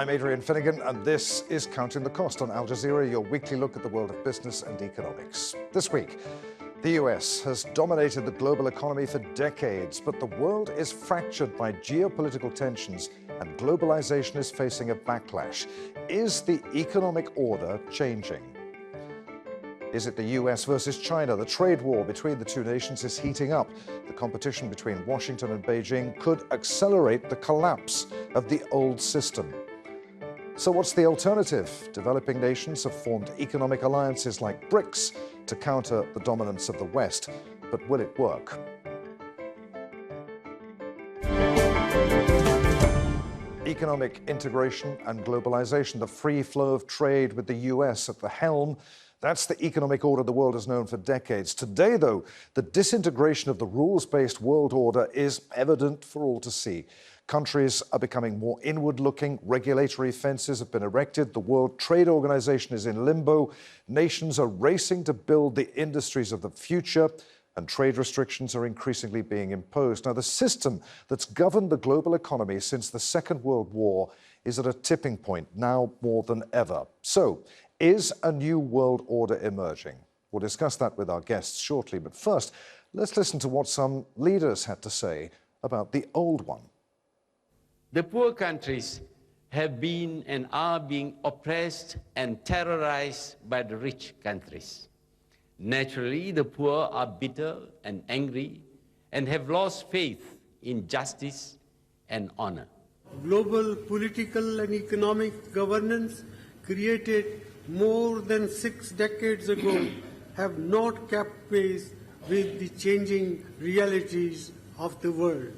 I'm Adrian Finnegan, and this is Counting the Cost on Al Jazeera, your weekly look at the world of business and economics. This week, the US has dominated the global economy for decades, but the world is fractured by geopolitical tensions and globalization is facing a backlash. Is the economic order changing? Is it the US versus China? The trade war between the two nations is heating up. The competition between Washington and Beijing could accelerate the collapse of the old system. So what's the alternative? Developing nations have formed economic alliances like BRICS to counter the dominance of the West. But will it work? Economic integration and globalization, the free flow of trade with the US at the helm. That's the economic order the world has known for decades. Today, though, the disintegration of the rules-based world order is evident for all to see. Countries are becoming more inward-looking. Regulatory fences have been erected. The World Trade Organization is in limbo. Nations are racing to build the industries of the future, and trade restrictions are increasingly being imposed. Now, the system that's governed the global economy since the Second World War is at a tipping point, now more than ever. So, is a new world order emerging? We'll discuss that with our guests shortly, but first, let's listen to what some leaders had to say about the old one. The poor countries have been and are being oppressed and terrorized by the rich countries. Naturally, the poor are bitter and angry and have lost faith in justice and honor. Global political and economic governance created more than 6 decades ago have not kept pace with the changing realities of the world.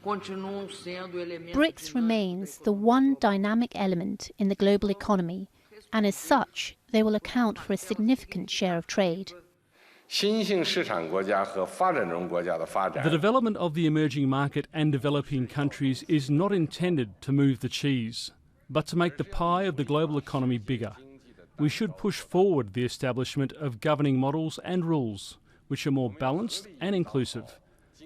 BRICS remains the one dynamic element in the global economy, and as such, they will account for a significant share of trade. The development of the emerging market and developing countries is not intended to move the cheese, but to make the pie of the global economy bigger. We should push forward the establishment of governing models and rules which are more balanced and inclusive.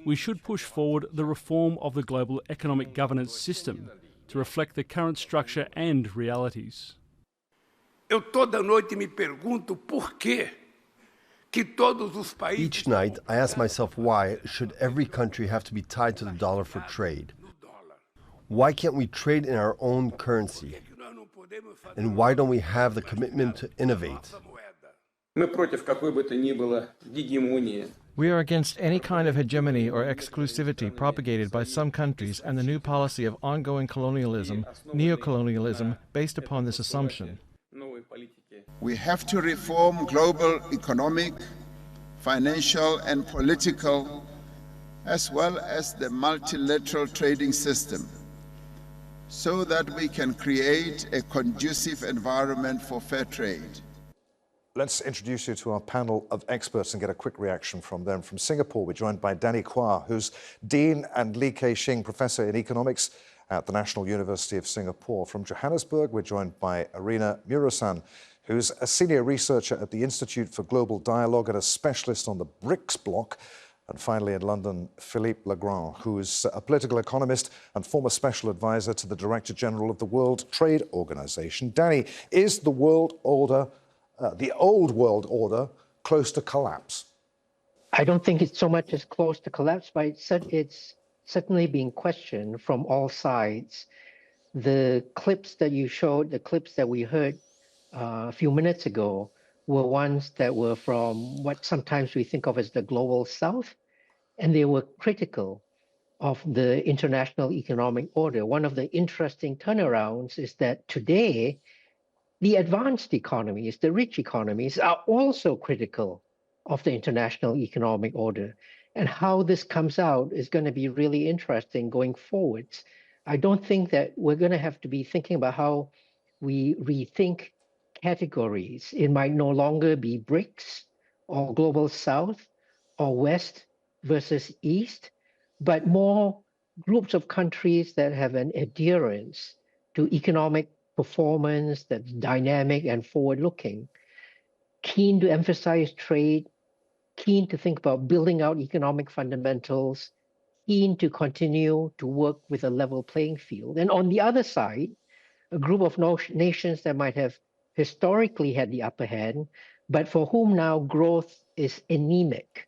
We should push forward the reform of the global economic governance system to reflect the current structure and realities. Each night, I ask myself why should every country have to be tied to the dollar for trade? Why can't we trade in our own currency? And why don't we have the commitment to innovate? We are against any kind of hegemony or exclusivity propagated by some countries and the new policy of ongoing colonialism, neocolonialism, based upon this assumption. We have to reform global economic, financial and political, as well as the multilateral trading system, so that we can create a conducive environment for fair trade. Let's introduce you to our panel of experts and get a quick reaction from them. From Singapore, we're joined by Danny Quah, who's Dean, and Lee Kei-shing, Professor in Economics at the National University of Singapore. From Johannesburg, we're joined by Irina Muresan, who's a senior researcher at the Institute for Global Dialogue and a specialist on the BRICS bloc. And finally, in London, Philippe Legrand, who is a political economist and former special advisor to the Director General of the World Trade Organization. Danny, is the world order, the old world order, close to collapse? I don't think it's so much as close to collapse, but it's certainly being questioned from all sides. The clips that you showed, the clips that we heard a few minutes ago, were ones that were from what sometimes we think of as the global south, and they were critical of the international economic order. One of the interesting turnarounds is that today, the advanced economies, the rich economies, are also critical of the international economic order. And how this comes out is going to be really interesting going forwards. I don't think that we're going to have to be thinking about how we rethink categories. It might no longer be BRICS or Global South or West versus East, but more groups of countries that have an adherence to economic performance that's dynamic and forward-looking, keen to emphasize trade, keen to think about building out economic fundamentals, keen to continue to work with a level playing field. And on the other side, a group of nations that might have historically had the upper hand, but for whom now growth is anemic.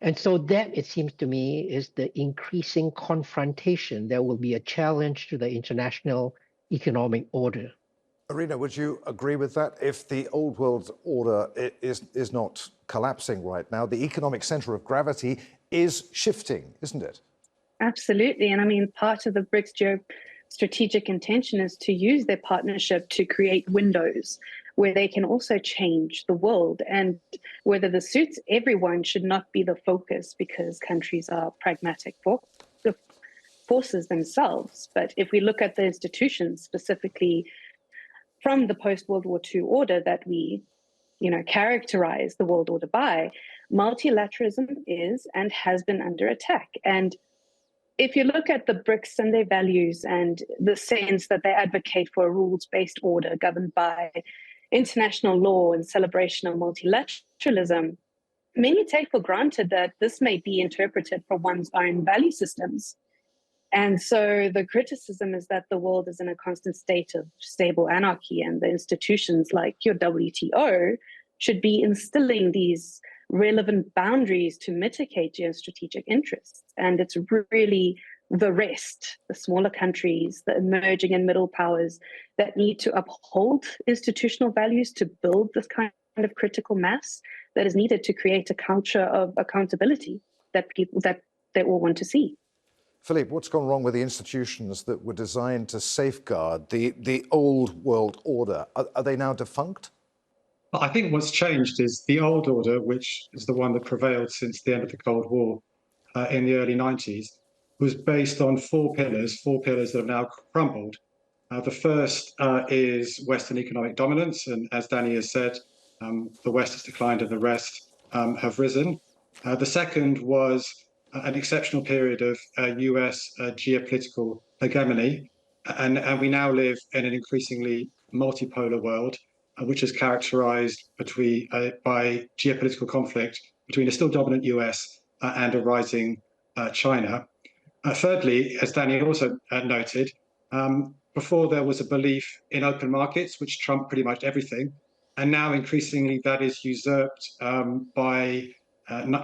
And so that, it seems to me, is the increasing confrontation that will be a challenge to the international economic order. Irina, would you agree with that? If the old world order is not collapsing right now, the economic center of gravity is shifting, isn't it? Absolutely. And I mean, part of the BRICS geostrategic intention is to use their partnership to create windows where they can also change the world. And whether this suits everyone should not be the focus, because countries are pragmatic forces themselves. But if we look at the institutions, specifically from the post-World War II order that we, characterize the world order by, multilateralism is and has been under attack. And if you look at the BRICS and their values and the sense that they advocate for a rules-based order governed by international law and celebration of multilateralism, many take for granted that this may be interpreted from one's own value systems. And so the criticism is that the world is in a constant state of stable anarchy, and the institutions like your WTO should be instilling these relevant boundaries to mitigate geostrategic interests. And it's really the rest, the smaller countries, the emerging and middle powers, that need to uphold institutional values to build this kind of critical mass that is needed to create a culture of accountability that they all want to see. Philippe, what's gone wrong with the institutions that were designed to safeguard the old world order? Are they now defunct? I think what's changed is the old order, which is the one that prevailed since the end of the Cold War in the early 90s, was based on four pillars that have now crumbled. The first is Western economic dominance, and as Danny has said, the West has declined and the rest have risen. The second was an exceptional period of US geopolitical hegemony, and we now live in an increasingly multipolar world, which is characterized by geopolitical conflict between a still dominant US and a rising China. Thirdly, as Danny also noted, before there was a belief in open markets, which trumped pretty much everything, and now increasingly that is usurped by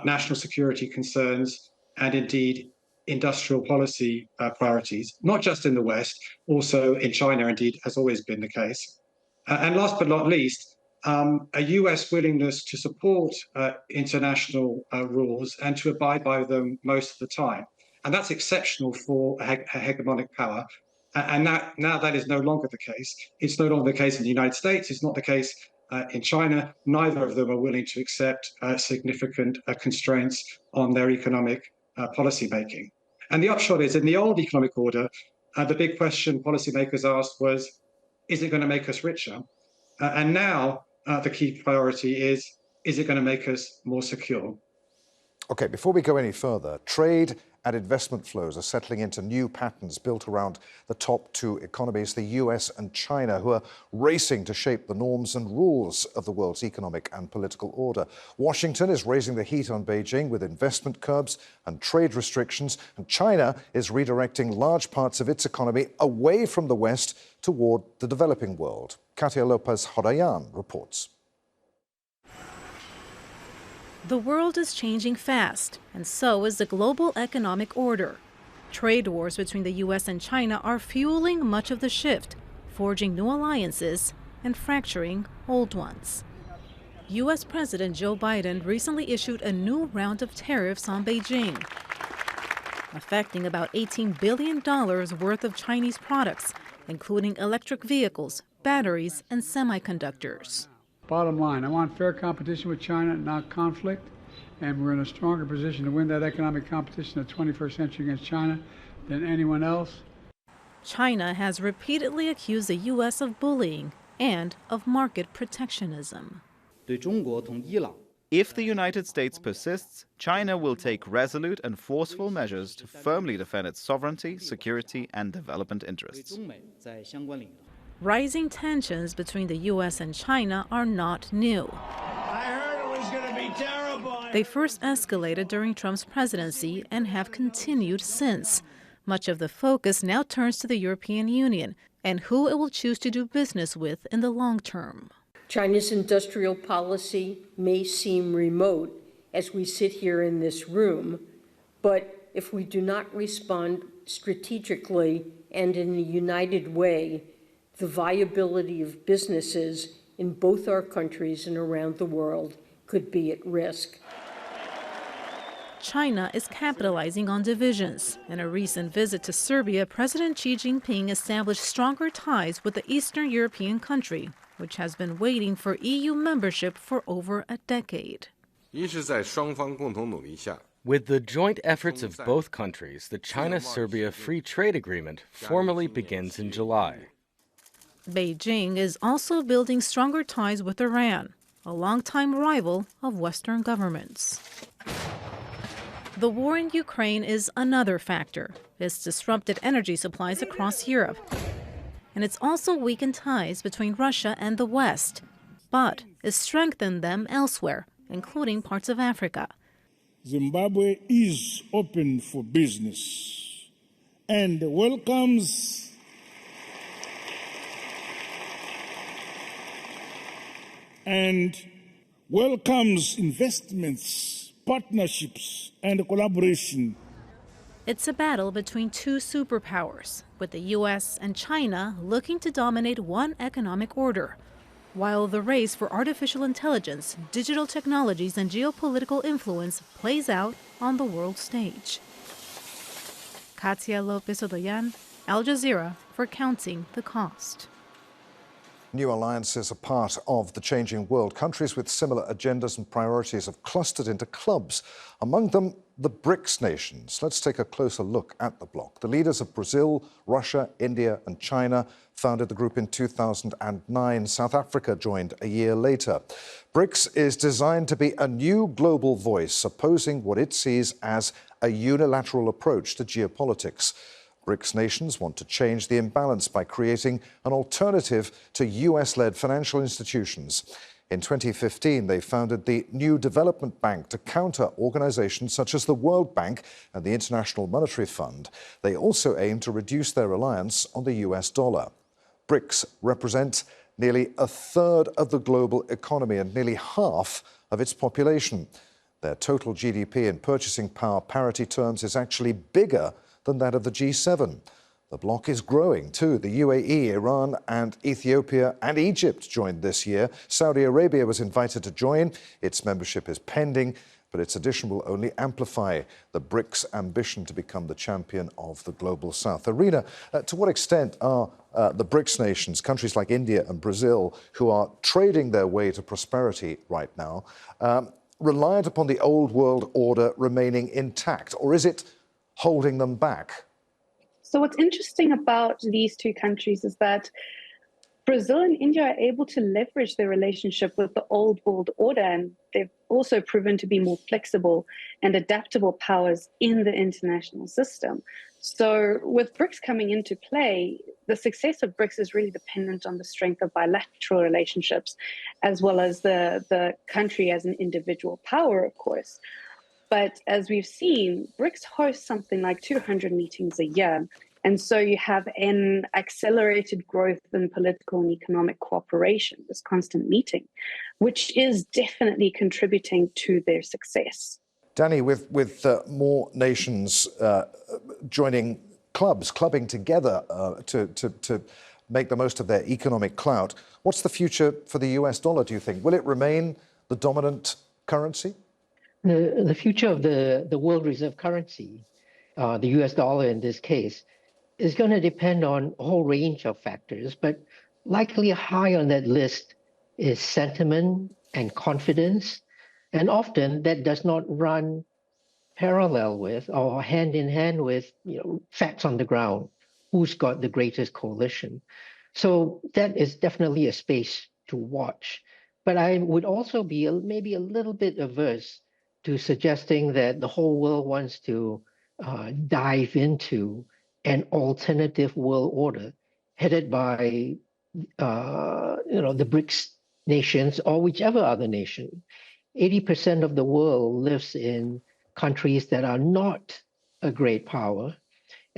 national security concerns and indeed industrial policy priorities, not just in the West, also in China, indeed, has always been the case. And last but not least, a US willingness to support international rules and to abide by them most of the time. And that's exceptional for a hegemonic power. And now that is no longer the case. It's no longer the case in the United States. It's not the case in China. Neither of them are willing to accept significant constraints on their economic policy making. And the upshot is, in the old economic order, the big question policymakers asked was, is it going to make us richer? And now the key priority is it going to make us more secure? Okay, before we go any further, trade and investment flows are settling into new patterns built around the top two economies, the US and China, who are racing to shape the norms and rules of the world's economic and political order. Washington is raising the heat on Beijing with investment curbs and trade restrictions, and China is redirecting large parts of its economy away from the West toward the developing world. Katia Lopez-Hodayan reports. The world is changing fast, and so is the global economic order. Trade wars between the U.S. and China are fueling much of the shift, forging new alliances and fracturing old ones. U.S. President Joe Biden recently issued a new round of tariffs on Beijing, affecting about $18 billion worth of Chinese products, including electric vehicles, batteries, and semiconductors. Bottom line, I want fair competition with China, not conflict, and we're in a stronger position to win that economic competition in the 21st century against China than anyone else. China has repeatedly accused the U.S. of bullying and of market protectionism. If the United States persists, China will take resolute and forceful measures to firmly defend its sovereignty, security, and development interests. Rising tensions between the U.S. and China are not new. I heard it was going to be terrible. They first escalated during Trump's presidency and have continued since. Much of the focus now turns to the European Union and who it will choose to do business with in the long term. China's industrial policy may seem remote as we sit here in this room, but if we do not respond strategically and in a united way, the viability of businesses in both our countries and around the world could be at risk. China is capitalizing on divisions. In a recent visit to Serbia, President Xi Jinping established stronger ties with the Eastern European country, which has been waiting for EU membership for over a decade. With the joint efforts of both countries, the China-Serbia Free Trade Agreement formally begins in July. Beijing is also building stronger ties with Iran, a longtime rival of Western governments. The war in Ukraine is another factor. It's disrupted energy supplies across Europe. And it's also weakened ties between Russia and the West, but it's strengthened them elsewhere, including parts of Africa. Zimbabwe is open for business and welcomes investments, partnerships, and collaboration. It's a battle between two superpowers, with the U.S. and China looking to dominate one economic order, while the race for artificial intelligence, digital technologies, and geopolitical influence plays out on the world stage. Katia Lopez-Odoyan, Al Jazeera, for Counting the Cost. New alliances are part of the changing world. Countries with similar agendas and priorities have clustered into clubs, among them the BRICS nations. Let's take a closer look at the bloc. The leaders of Brazil, Russia, India and China founded the group in 2009. South Africa joined a year later. BRICS is designed to be a new global voice, opposing what it sees as a unilateral approach to geopolitics. BRICS nations want to change the imbalance by creating an alternative to US-led financial institutions. In 2015, they founded the New Development Bank to counter organizations such as the World Bank and the International Monetary Fund. They also aim to reduce their reliance on the US dollar. BRICS represent nearly a third of the global economy and nearly half of its population. Their total GDP in purchasing power parity terms is actually bigger than that of the G7. The bloc is growing too. The UAE, Iran and Ethiopia and Egypt joined this year. Saudi Arabia was invited to join. Its membership is pending, but its addition will only amplify the BRICS' ambition to become the champion of the global south. Arena, to what extent are the BRICS nations, countries like India and Brazil, who are trading their way to prosperity right now, reliant upon the old world order remaining intact, or is it holding them back? So what's interesting about these two countries is that Brazil and India are able to leverage their relationship with the old world order, and they've also proven to be more flexible and adaptable powers in the international system. So with BRICS coming into play, the success of BRICS is really dependent on the strength of bilateral relationships, as well as the country as an individual power, of course. But as we've seen, BRICS hosts something like 200 meetings a year. And so you have an accelerated growth in political and economic cooperation, this constant meeting, which is definitely contributing to their success. Danny, with more nations joining clubbing together to make the most of their economic clout, what's the future for the US dollar, do you think? Will it remain the dominant currency? The future of the world reserve currency, the US dollar in this case, is going to depend on a whole range of factors, but likely high on that list is sentiment and confidence. And often that does not run parallel with or hand in hand with facts on the ground. Who's got the greatest coalition? So that is definitely a space to watch. But I would also be maybe a little bit averse to suggesting that the whole world wants to dive into an alternative world order headed by the BRICS nations or whichever other nation. 80% of the world lives in countries that are not a great power,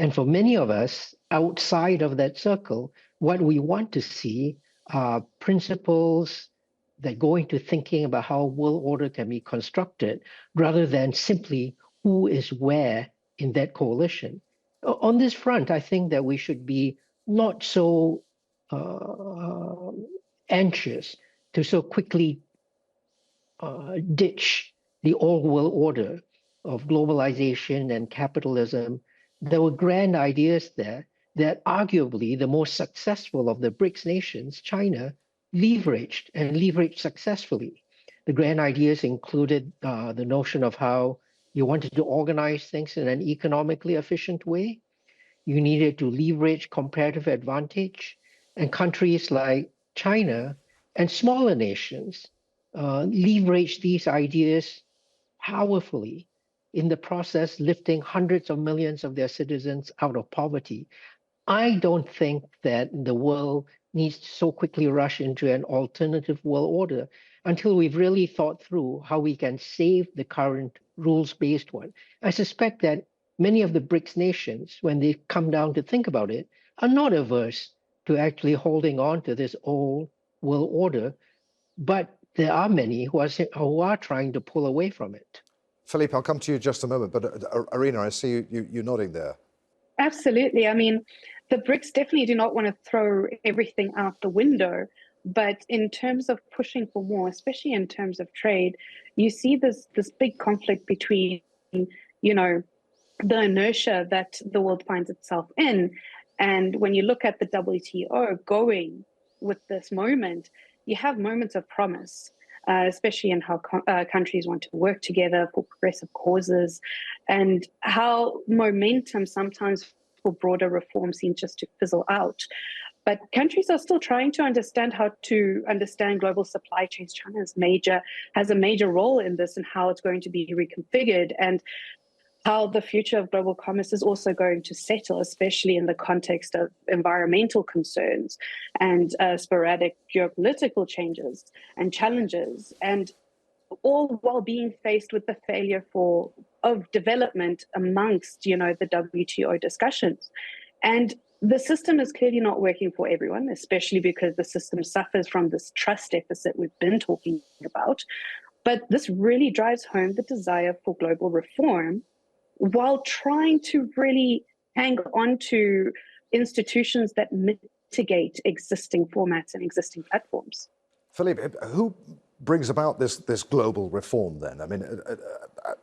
And for many of us outside of that circle, what we want to see are principles that go into thinking about how world order can be constructed rather than simply who is where in that coalition. On this front, I think that we should be not so anxious to so quickly ditch the old world order of globalization and capitalism. There were grand ideas there that arguably the most successful of the BRICS nations, China, leveraged successfully. The grand ideas included the notion of how you wanted to organize things in an economically efficient way. You needed to leverage comparative advantage, and countries like China and smaller nations leverage these ideas powerfully, in the process lifting hundreds of millions of their citizens out of poverty. I don't think that the world needs to so quickly rush into an alternative world order until we've really thought through how we can save the current rules-based one. I suspect that many of the BRICS nations, when they come down to think about it, are not averse to actually holding on to this old world order, but there are many who are trying to pull away from it. Philippe, I'll come to you in just a moment, but Irina, I see you nodding there. Absolutely. I mean, the BRICS definitely do not want to throw everything out the window, but in terms of pushing for more, especially in terms of trade, you see this big conflict between, you know, the inertia that the world finds itself in. And when you look at the WTO going with this moment, you have moments of promise, especially in how countries want to work together for progressive causes, and how momentum sometimes for broader reform seems just to fizzle out. But countries are still trying to understand how to understand global supply chains. China has a major role in this and how it's going to be reconfigured, and how the future of global commerce is also going to settle, especially in the context of environmental concerns and sporadic geopolitical changes and challenges, and all while being faced with the failure of development amongst, you know, the WTO discussions. And the system is clearly not working for everyone, especially because the system suffers from this trust deficit we've been talking about. But this really drives home the desire for global reform, while trying to really hang on to institutions that mitigate existing formats and existing platforms. Philippe, who brings about this global reform then? I mean,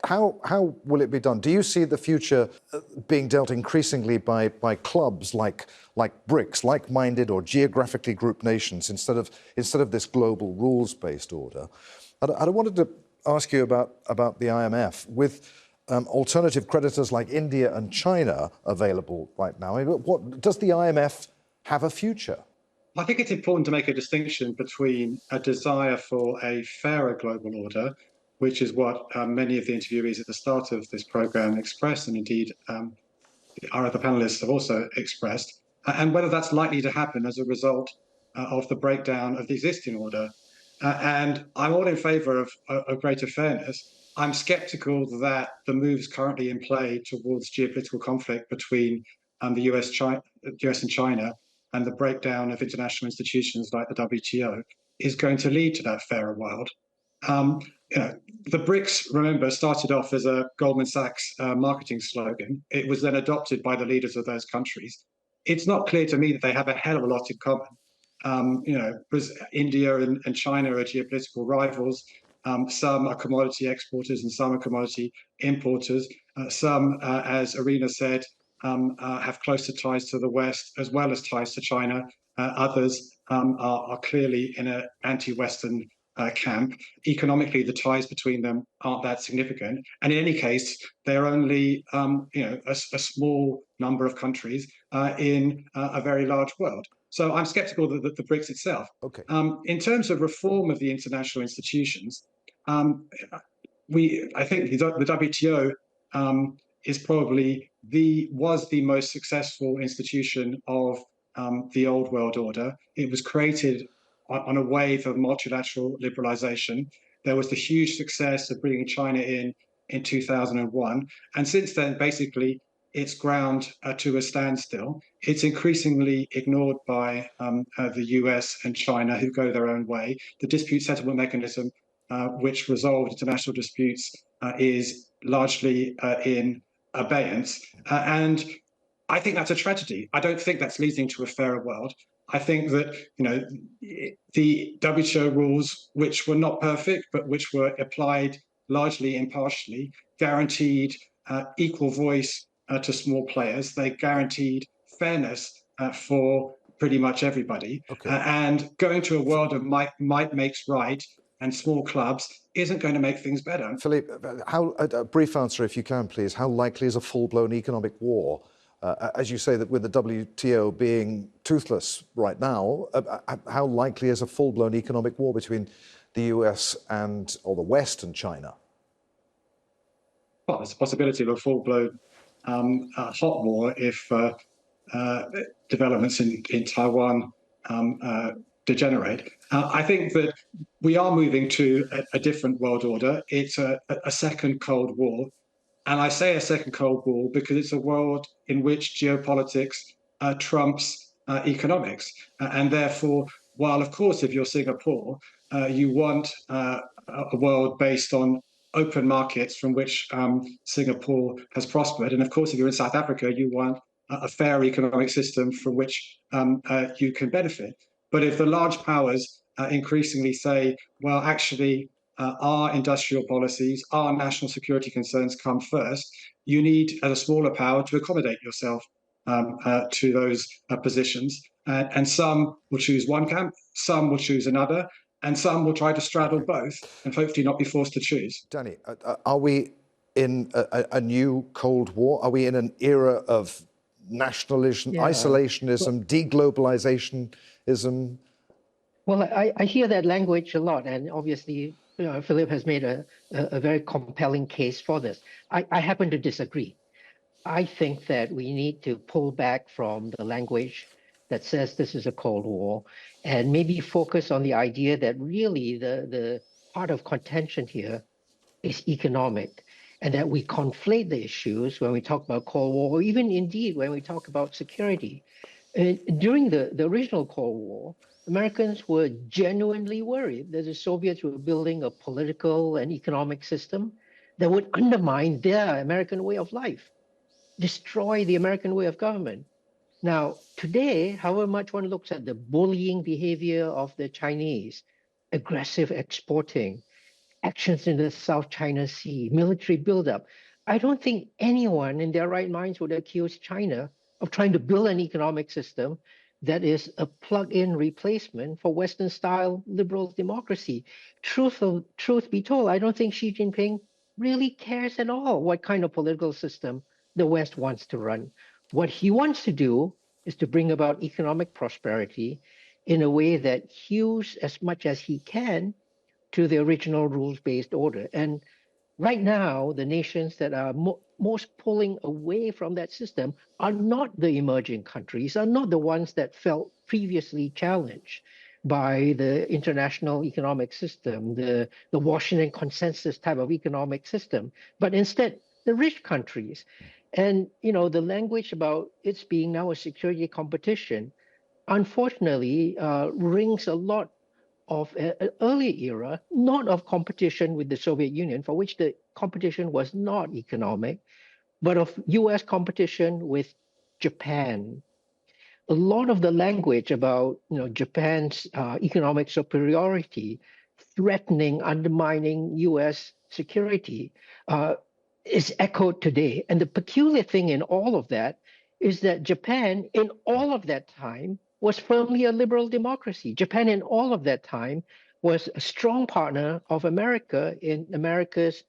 how will it be done? Do you see the future being dealt increasingly by clubs like BRICS, like-minded or geographically grouped nations, instead of this global rules-based order? I wanted to ask you about the IMF. With alternative creditors like India and China available right now, what does the IMF have a future? I think it's important to make a distinction between a desire for a fairer global order, which is what many of the interviewees at the start of this program expressed, and indeed our other panelists have also expressed, and whether that's likely to happen as a result of the breakdown of the existing order. And I'm all in favor of greater fairness. I'm skeptical that the moves currently in play towards geopolitical conflict between the US and China, and the breakdown of international institutions like the WTO is going to lead to that fairer world. You know, the BRICS, remember, started off as a Goldman Sachs marketing slogan. It was then adopted by the leaders of those countries. It's not clear to me that they have a hell of a lot in common. You know, India and China are geopolitical rivals. Some are commodity exporters and some are commodity importers. Some, as Irina said, have closer ties to the West as well as ties to China. Others are clearly in an anti-Western camp. Economically, the ties between them aren't that significant. And in any case, they're only a small number of countries in a very large world. So I'm skeptical that the BRICS itself. Okay. In terms of reform of the international institutions, I think the WTO is probably was the most successful institution of the old world order. It was created on a wave of multilateral liberalization. There was the huge success of bringing China in 2001. And since then, basically, its ground to a standstill. It's increasingly ignored by the US and China, who go their own way. The dispute settlement mechanism, which resolved international disputes, is largely in abeyance. And I think that's a tragedy. I don't think that's leading to a fairer world. I think that the WTO rules, which were not perfect, but which were applied largely impartially, guaranteed equal voice to small players. They guaranteed fairness for pretty much everybody. Okay. And going to a world of might makes right and small clubs isn't going to make things better. Philippe, a brief answer, if you can, please. How likely is a full-blown economic war? As you say, that with the WTO being toothless right now, how likely is a full-blown economic war between the US or the West and China? Well, there's a possibility of a full-blown hot war if developments in Taiwan degenerate. I think that we are moving to a different world order. It's a second Cold War. And I say a second Cold War because it's a world in which geopolitics trumps economics. And therefore, while, of course, if you're Singapore, you want a world based on open markets from which Singapore has prospered. And of course, if you're in South Africa, you want a fair economic system from which you can benefit. But if the large powers increasingly say, well, actually, our industrial policies, our national security concerns come first, you need, as a smaller power, to accommodate yourself to those positions. And some will choose one camp, some will choose another, and some will try to straddle both and hopefully not be forced to choose. Danny, are we in a new Cold War? Are we in an era of nationalism, isolationism, deglobalizationism? Well, I hear that language a lot, and obviously, Philippe has made a very compelling case for this. I happen to disagree. I think that we need to pull back from the language that says this is a Cold War and maybe focus on the idea that really the part of contention here is economic, and that we conflate the issues when we talk about Cold War, or even indeed when we talk about security. During the original Cold War, Americans were genuinely worried that the Soviets were building a political and economic system that would undermine their American way of life, destroy the American way of government. Now, today, however much one looks at the bullying behavior of the Chinese, aggressive exporting, actions in the South China Sea, military buildup, I don't think anyone in their right minds would accuse China of trying to build an economic system that is a plug-in replacement for Western-style liberal democracy. Truth be told, I don't think Xi Jinping really cares at all what kind of political system the West wants to run. What he wants to do is to bring about economic prosperity in a way that hews as much as he can to the original rules-based order. And right now, the nations that are most pulling away from that system are not the emerging countries, are not the ones that felt previously challenged by the international economic system, the Washington consensus type of economic system, but instead the rich countries. And, the language about it's being now a security competition, unfortunately, rings a lot of an early era, not of competition with the Soviet Union, for which the competition was not economic, but of US competition with Japan. A lot of the language about Japan's economic superiority, threatening, undermining US security, is echoed today. And the peculiar thing in all of that is that Japan, in all of that time, was firmly a liberal democracy. Japan, in all of that time, was a strong partner of America in America's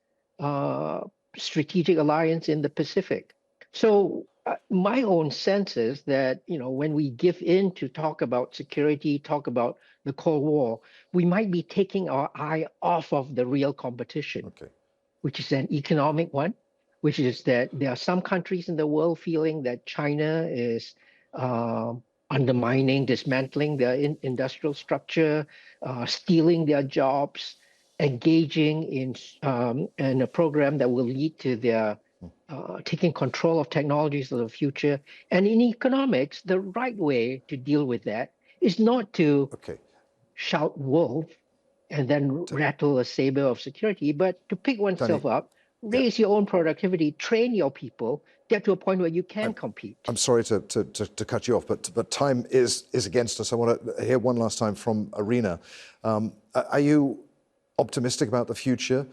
strategic alliance in the Pacific. So my own sense is that, when we give in to talk about security, talk about the Cold War, we might be taking our eye off of the real competition, which is an economic one, which is that there are some countries in the world feeling that China is undermining, dismantling their industrial structure, stealing their jobs, engaging in a program that will lead to their taking control of technologies of the future. And in economics, the right way to deal with that is not to shout wolf and then rattle a saber of security, but to pick oneself up, raise your own productivity, train your people, get to a point where you can compete. I'm sorry to cut you off, but time is against us. I want to hear one last time from Irina. Are you optimistic about the future,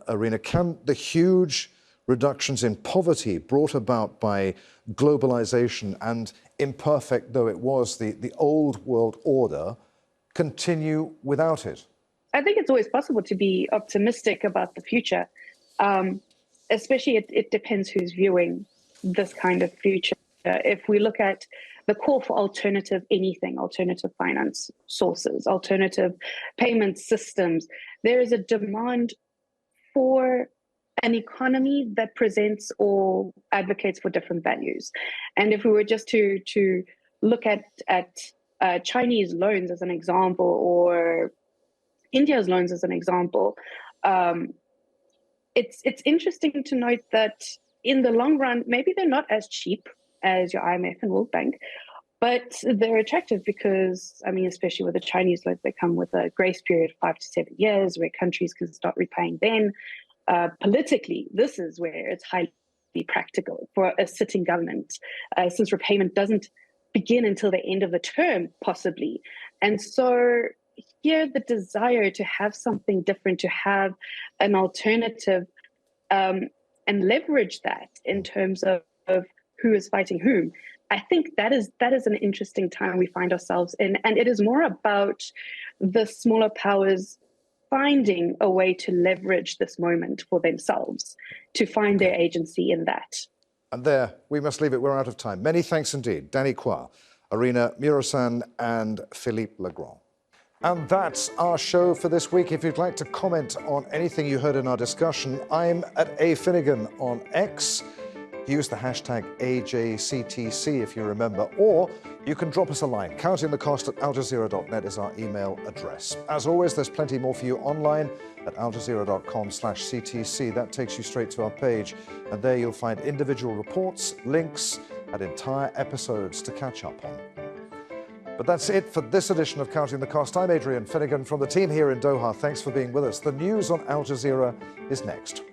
Irina? Can the huge reductions in poverty brought about by globalization and imperfect though it was, the old world order, continue without it? I think it's always possible to be optimistic about the future. Especially it depends who's viewing this kind of future. If we look at the call for alternative finance sources, alternative payment systems, there is a demand for an economy that presents or advocates for different values. And if we were just to look at Chinese loans as an example, or India's loans as an example, it's interesting to note that in the long run, maybe they're not as cheap as your IMF and World Bank, but they're attractive because, I mean, especially with the Chinese loans, they come with a grace period of 5 to 7 years where countries can start repaying then. Politically, this is where it's highly practical for a sitting government, since repayment doesn't begin until the end of the term, possibly. And so here, the desire to have something different, to have an alternative, and leverage that in terms of who is fighting whom, I think that is an interesting time we find ourselves in. And it is more about the smaller powers finding a way to leverage this moment for themselves, to find their agency in that. And there, we must leave it. We're out of time. Many thanks indeed. Danny Kwa, Irina Muresan, and Philippe Legrand. And that's our show for this week. If you'd like to comment on anything you heard in our discussion, I'm at @afinnegan on X. Use the hashtag AJCTC if you remember, or you can drop us a line. Countingthecost@aljazeera.net is our email address. As always, there's plenty more for you online at aljazeera.com/CTC. That takes you straight to our page, and there you'll find individual reports, links, and entire episodes to catch up on. But that's it for this edition of Counting the Cost. I'm Adrian Finnegan from the team here in Doha. Thanks for being with us. The news on Al Jazeera is next.